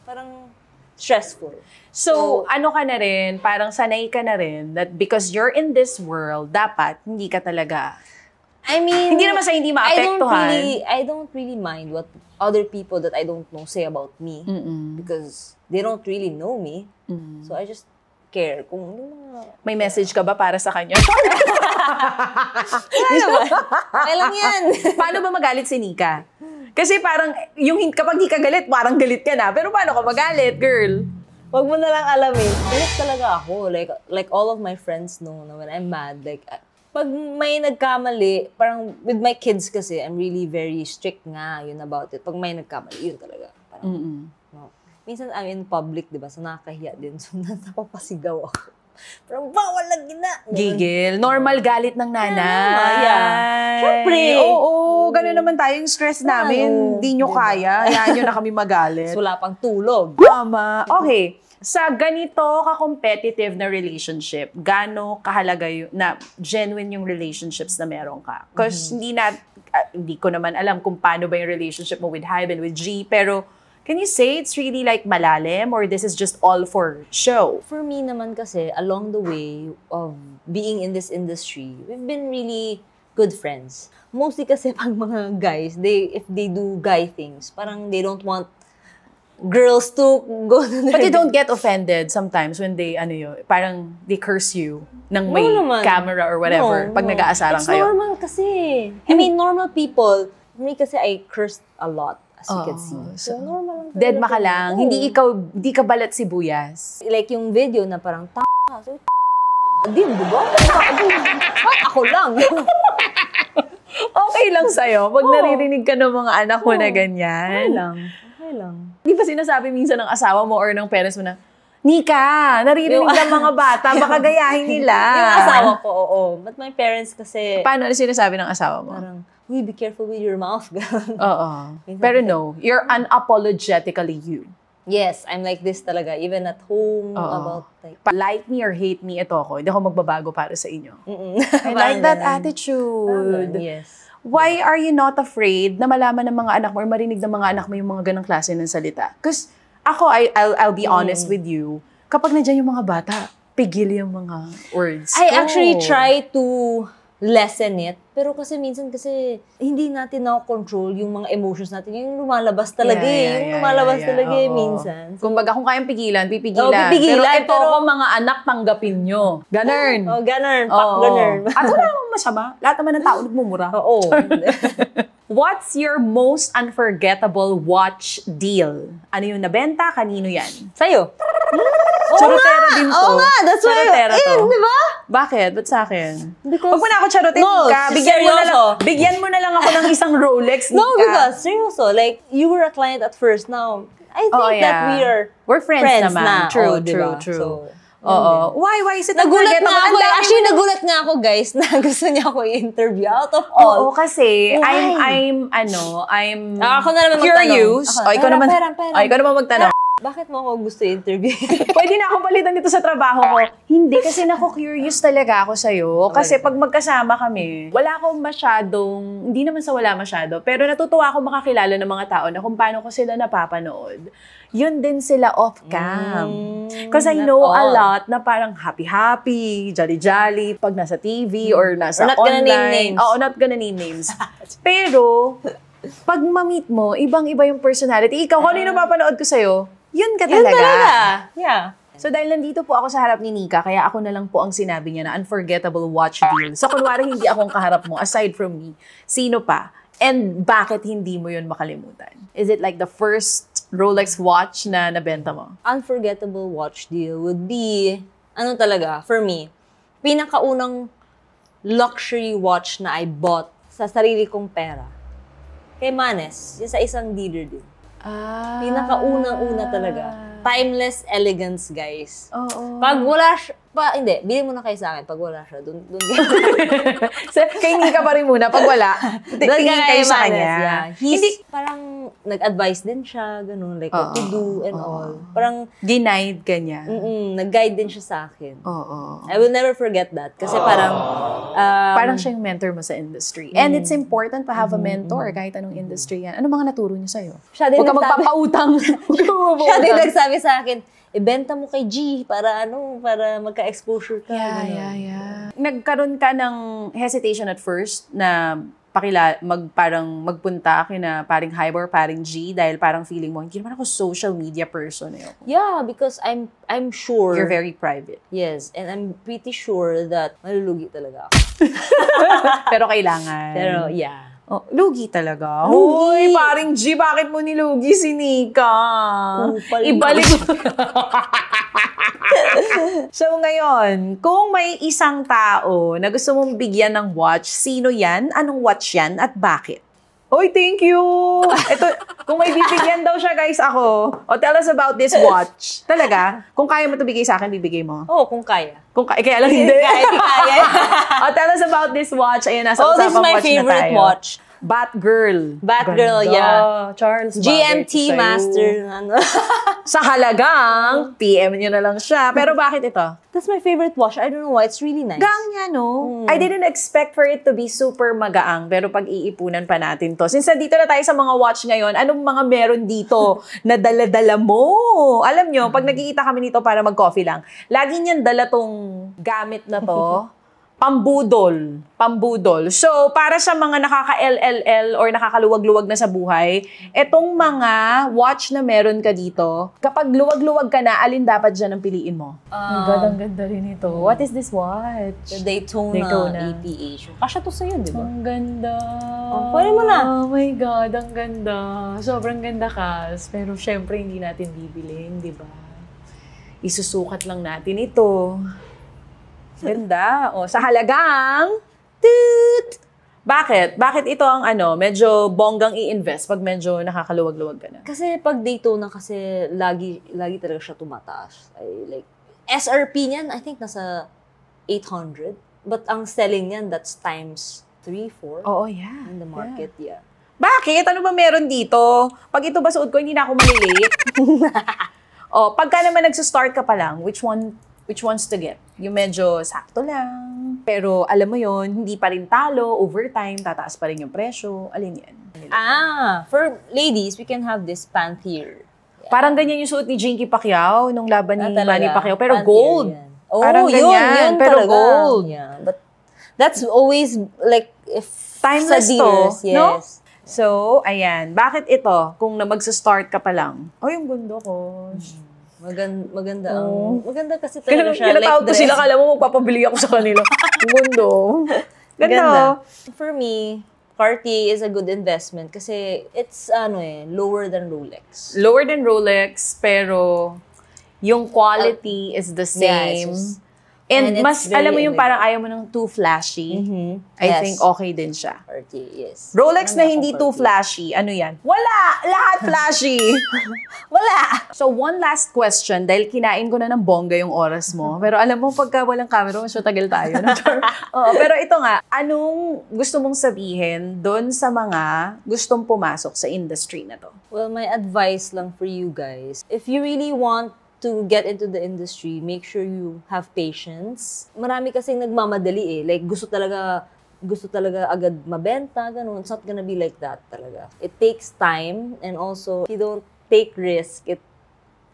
parang stressful. So, ano ka na rin, parang sanay ka na rin that because you're in this world, dapat hindi ka talaga. I mean, Hindi naman sa hindi maapektuhan. I don't really mind what other people that I don't know say about me. Because they don't really know me. So, I just care kung May message ka ba para sa kanya? Ano ba? Kailan yan? Paano ba magalit si Nika? Kasi parang, kapag di ka galit, parang galit ka na. Pero paano ka magalit, girl? Wag mo na lang alamin. Galit talaga ako. Like all of my friends know na when I'm mad, like, pag may nagkamali, parang with my kids kasi, I'm really very strict nga yun about it. Pag may nagkamali, yun talaga. Parang, no. Minsan I'm in public, di ba? So nakakahiya din. So napapasigaw ako. Parang bawal lang gina. Gigil. Normal galit ng nanay. Yeah. Siyempre. Oo, gano'n naman tayo yung stress namin. Hindi nyo kaya. Hayaan nyo na kami magalit. Wala pang tulog. Tama. Okay. Sa ganito ka-competitive na relationship, gaano kahalaga na genuine yung relationships na meron ka? Because hindi ko naman alam kung paano ba yung relationship mo with Hybe and with G, pero can you say it's really like malalim or this is just all for show? For me naman kasi, along the way of being in this industry, we've been really good friends. Mostly kasi pag mga guys, if they do guy things, parang they don't want girls to go to their... But you don't get offended sometimes when they, parang they curse you ng may camera or whatever pag nag-aasarang kayo. It's normal kasi. I mean, normal people, me kasi I cursed a lot. As you can see. So, normal lang. Dead ka lang. Hindi ka balat sibuyas. Like yung video na parang so, din, di ba? Ako lang. Okay lang sa'yo. Pag naririnig ka ng mga anak mo na ganyan. Okay lang. Di ba sinasabi minsan ng asawa mo or ng parents mo na, Nika, naririnig ng mga bata, baka gayahin nila. Yung asawa ko, oo. But my parents kasi... Paano sinasabi ng asawa mo? Parang, uy, be careful with your mouth. Oo. Pero no, you're unapologetically you. Yes, I'm like this talaga. Even at home, about like... Like me or hate me, ito ako. Hindi ako magbabago para sa inyo. I like that attitude. Yes. Why are you not afraid na malaman ng mga anak mo or marinig ng mga anak mo yung mga ganang klase ng salita? Because ako, I'll be honest with you, kapag nandiyan yung mga bata, pigil yung mga words. I actually try to lessen it. Pero kasi minsan hindi natin na-control yung mga emotions natin. Yung lumalabas talaga minsan. Kumbaga kung kayang pigilan, pipigilan. Pipigilan. Pero ako mga anak, tanggapin nyo. Ganern. Ganern. Ganern. At wala namang masama. Lahat naman ng tao nagmumura. Oo. What's your most unforgettable watch deal? Ano yung nabenta? Kanino yan? Sa'yo. Charotera din to. Oo nga, that's why. Charotera to. Di ba? Bakit? Ba't sa akin? Because... Huwag mo na ako charotin ka. Bigyan mo na lang ako ng isang Rolex. No, because, seryoso, like, you were a client at first. Now, I think that we're friends naman. Na. True. So, Why is it nagulat nga ako. Actually, nagulat nga ako, guys, na gusto niya ako i-interview out of all. Oo, kasi I'm ako na naman curious. Magtanong. Ikaw naman magtanong. Bakit mo ako gusto i-interview? Pwede na akong palitan dito sa trabaho ko. Hindi, kasi naku-curious talaga ako sa'yo. Kasi pag magkasama kami, wala akong masyadong, hindi naman sa wala masyado, pero natutuwa ako makakilala ng mga tao na kung paano ko sila napapanood. Yun din sila off-cam. Because I know a lot na parang happy-happy, jolly-jolly, pag nasa TV or nasa not online. Gonna name names. Oo, not gonna name names. Pero, pag ma-meet mo, ibang-iba yung personality. Ikaw, kung ano yung napapanood ko sa'yo, yun ka talaga. Yun talaga. Yeah. So, dahil nandito po ako sa harap ni Nika, kaya ako na lang po ang sinabi niya na unforgettable watch deal. So, kunwari hindi akong kaharap mo, aside from me, sino pa? And bakit hindi mo yun makalimutan? Is it like the first Rolex watch na nabenta mo? Unforgettable watch deal would be, talaga, for me, pinakaunang luxury watch na I bought sa sarili kong pera. Kay Manes, yung sa isang dealer din. Pinakaunang-una talaga. Timeless elegance, guys. Oo. Pag Hindi. Bili mo na kayo sa akin pag wala siya. Doon So, kay Nika pa rin muna. Pag wala, tingin kayo sa kanya. Yeah. He's parang nag-advise din siya, ganun, like what to do and all. Parang, Denied ka niya. nag-guide din siya sa akin. Oo. I will never forget that. Kasi parang, Parang siya yung mentor mo sa industry. And it's important to have a mentor kahit anong industry yan. Ano mga naturo niya sa'yo? Siya din Huwag ka nagsabi- magpapautang. siya din nagsabi sa akin, ibenta mo kay G para magka-exposure ka. ganun. Nagkaroon ka ng hesitation at first na parang magpunta kina paring Hybe or paring G dahil parang feeling mo, hindi naman ako social media person. Yeah, because I'm sure. You're very private. Yes, and I'm pretty sure that malulugi talaga ako. Pero kailangan. Pero, yeah. Oh, lugi talaga. Lugi! Hoy, paring G, bakit mo nilugi si Nika? Kupal. Ibalik mo. So ngayon, kung may isang tao na gusto mong bigyan ng watch, sino yan? Anong watch yan? At bakit? Oy, thank you! Ito, kung may bibigyan daw siya, guys, ako. Tell us about this watch. Talaga? Kung kaya mo ito bigay sa akin, bibigay mo. Oo, kung kaya. Kaya lang hindi. Kaya. Tell us about this watch. Ayun, nasa This is usapang my watch na favorite tayo. watch. Batgirl. Batgirl, Ganda. yeah. Charles, GMT bagay Master. Sa halagang, PM nyo na lang siya. Pero bakit ito? That's my favorite watch. I don't know why. It's really nice. Gang niya, no? I didn't expect for it to be super magaang, pero pag-iipunan pa natin to. Since nandito na tayo sa mga watch ngayon, anong mga meron dito na dala-dala mo? Alam nyo, pag nagkikita kami nito para mag-coffee lang, lagi niyan dala tong gamit na to. Pambudol. So, para sa mga nakaka-LLL or nakakaluwag-luwag na sa buhay, etong mga watch na meron ka dito, kapag luwag-luwag ka na, alin dapat dyan ang piliin mo? Oh my God, ang ganda rin ito. What is this watch? The Daytona APH. Kasya to sa'yo, di ba? Ang ganda. kunin mo na. Oh my God, ang ganda. Sobrang ganda, Kas. Pero syempre, hindi natin bibilin, di ba? Isusukat lang natin ito. Ganda. Sa halagang... Toot! Bakit? Bakit ito ang medyo bonggang i-invest pag medyo nakakaluwag-luwag ka na? Kasi pag Daytona kasi lagi talaga siya tumataas. SRP niyan, I think nasa 800. But ang selling niyan, that's times 3, 4 Oo, yeah. in the market, yeah. Bakit? Ano ba meron dito? Pag ito ba suot ko, hindi na ako malilate? Pagka naman nagsa-start ka pa lang, which ones to get? Yung medyo sakto lang. Pero alam mo yon, hindi pa rin talo, overtime, tataas pa rin yung presyo. Alin yan? For ladies, we can have this Panther. Parang ganyan yung suot ni Jinky Pacquiao nung laban ni talaga. Manny Pacquiao. Pero Panther gold. yan. Oh, Parang ganyan, yun pero talaga. gold. Yeah. But that's always like if Timeless sa dealers, to, yes. no? So, ayan. Bakit ito? Kung magsa-start ka pa lang. Yung gundo ko. Maganda Oh. maganda kasi talaga siya. Kinatawag ko dress. sila, kala mo magpapabili ako sa kanila. Ang gundo. Ganda. For me, Cartier is a good investment kasi it's lower than Rolex. Lower than Rolex, pero yung quality is the same. it's and it's mas, very alam mo yung elegant. parang ayaw mo ng too flashy. I Yes. think okay din siya. Cartier, yes. Rolex na Ano hindi ako, too Cartier? flashy, ano yan? Wala! Lahat flashy! Wala! So, one last question, dahil kinain ko na ng bongga yung oras mo. Pero alam mo, pagka walang camera, mas matagal tayo. No? Pero ito nga, anong gusto mong sabihin doon sa mga gustong pumasok sa industry na to? Well, my advice lang for you guys, if you really want to get into the industry, make sure you have patience. Marami kasing nagmamadali Like, gusto talaga agad mabenta, ganun. It's not gonna be like that talaga. It takes time, and also, if you don't take risk,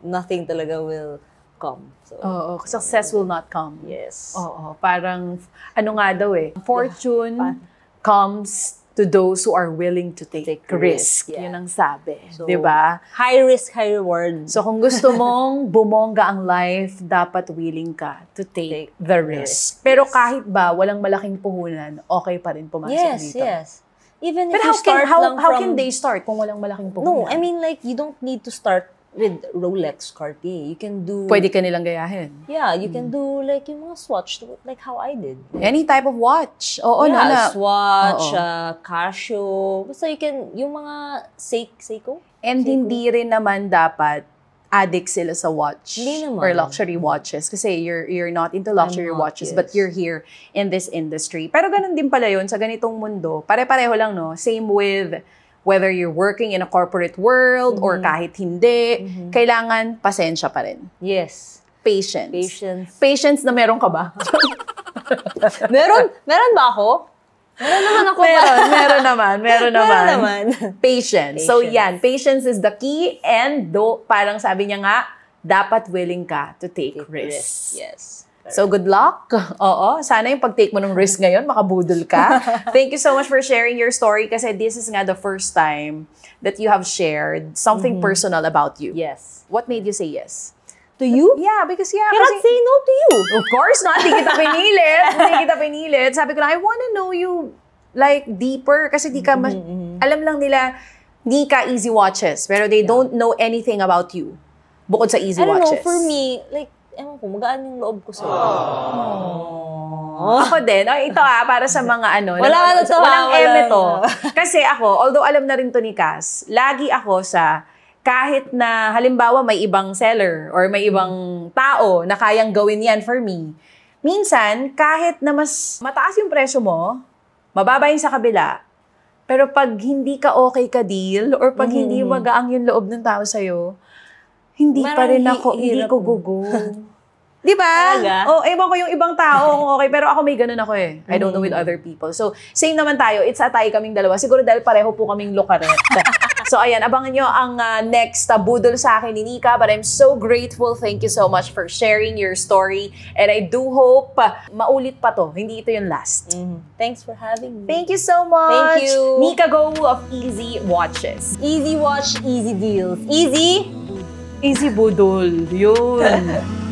nothing talaga will come. So, Success will not come. yes. Parang, nga daw fortune comes to those who are willing to take risk. risk, yeah. Yun ang sabi. So, diba? High risk, high reward. So, kung gusto mong bumongga ang life, dapat willing ka to take the risk. Pero kahit ba walang malaking puhunan, okay pa rin pumasok dito. Yes. Even if Pero you start lang how from... can they start kung walang malaking puhunan? No, I mean, like, you don't need to start with Rolex, Cartier. You can do... Pwede ka nilang gayahin. Yeah, you can do, like, yung mga swatch, like how I did. Any type of watch. Swatch, Casio. Basta you can, yung mga Seiko. And hindi rin naman dapat addict sila sa watch Hindi naman. or luxury watches kasi you're not into luxury not, watches yes. but you're here in this industry. Pero ganun din pala yun sa ganitong mundo. Pare-pareho lang, no? Same with whether you're working in a corporate world or kahit hindi, kailangan pasensya pa rin. Yes. Patience. Patience. Patience na meron ka ba? Meron ba ako? Meron naman ako. meron naman. Meron naman. Patience. So Patience. yan, patience is the key and parang sabi niya nga, dapat willing ka to take risks. Yes. So good luck. Oo, sana yung pag-take mo ng risk ngayon, makabudol ka. Thank you so much for sharing your story kasi this is nga the first time that you have shared something personal about you. Yes. What made you say yes? To you? Yeah, because Cannot say no to you. Of course not. Hindi kita pinilit. Hindi kita pinilit. Sabi ko lang, I wanna know you like deeper kasi di ka alam lang nila, di ka easy watches. Pero they don't know anything about you. Bukod sa easy I don't know, watches. for me, like, ewan ko, magaan yung loob ko sa'yo. Ako din. Ay, ito para sa mga ano. Wala to, walang wala eme to. na. Kasi ako, although alam na rin to ni Cass, lagi ako sa kahit na halimbawa may ibang seller or may ibang tao na kayang gawin yan for me, minsan, kahit na mas mataas yung presyo mo, mababa yung sa kabila, pero pag hindi ka okay ka deal or pag hindi magaang yung loob ng tao sa'yo, hindi pa rin ako, hindi ko gugo. Di ba? Talaga? Oh, ewan ko yung ibang tao kung okay, pero ako may ganun ako eh. I don't know with other people. So, same naman tayo. It's a tie kaming dalawa. Siguro dahil pareho po kaming lokaret. So, ayan, abangan nyo ang next budol sa akin ni Nika. But I'm so grateful. Thank you so much for sharing your story. And I do hope maulit pa to. Hindi ito yung last. Thanks for having me. Thank you so much. Thank you. Nika Go of Easy Watches. Easy watch, easy deals. Easy? Easy budol. Yun.